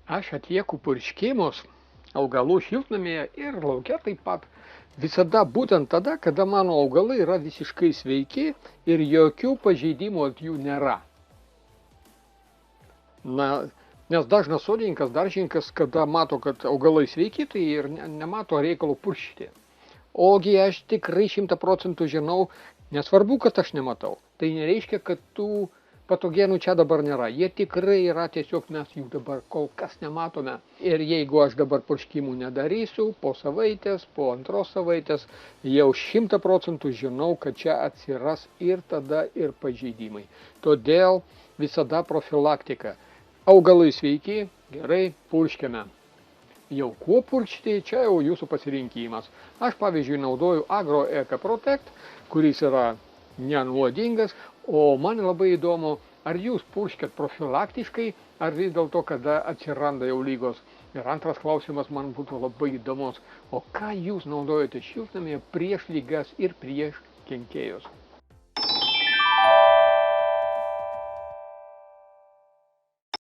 Aš atlieku purškimus augalų šiltnamyje ir lauke taip pat visada būtent tada, kada mano augalai yra visiškai sveiki ir jokių pažeidimų ant jų nėra. Nes dažnas sodininkas, daržininkas, kada mato, kad augalai sveiki, tai ir nemato reikalo purškti. Ogi aš tikrai 100% žinau, nesvarbu, kad aš nematau. Tai nereiškia, kad tų patogenų čia dabar nėra. Jie tikrai yra, tiesiog mes jų dabar kol kas nematome. Ir jeigu aš dabar purškimų nedarysiu, po savaitės, po antros savaitės, jau 100% žinau, kad čia atsiras ir tada ir pažeidimai. Todėl visada profilaktika. Augalai sveiki, gerai, purškiame. Jau kuo purkšti, čia jau jūsų pasirinkimas. Aš pavyzdžiui naudoju Agro Eka Protect, kuris yra nenuodingas, o man labai įdomu, ar jūs purškiat profilaktiškai, ar vis dėlto kada atsiranda jau lygos. Ir antras klausimas man būtų labai įdomus, o ką jūs naudojate šiltnamyje prieš lygas ir prieš kenkėjus?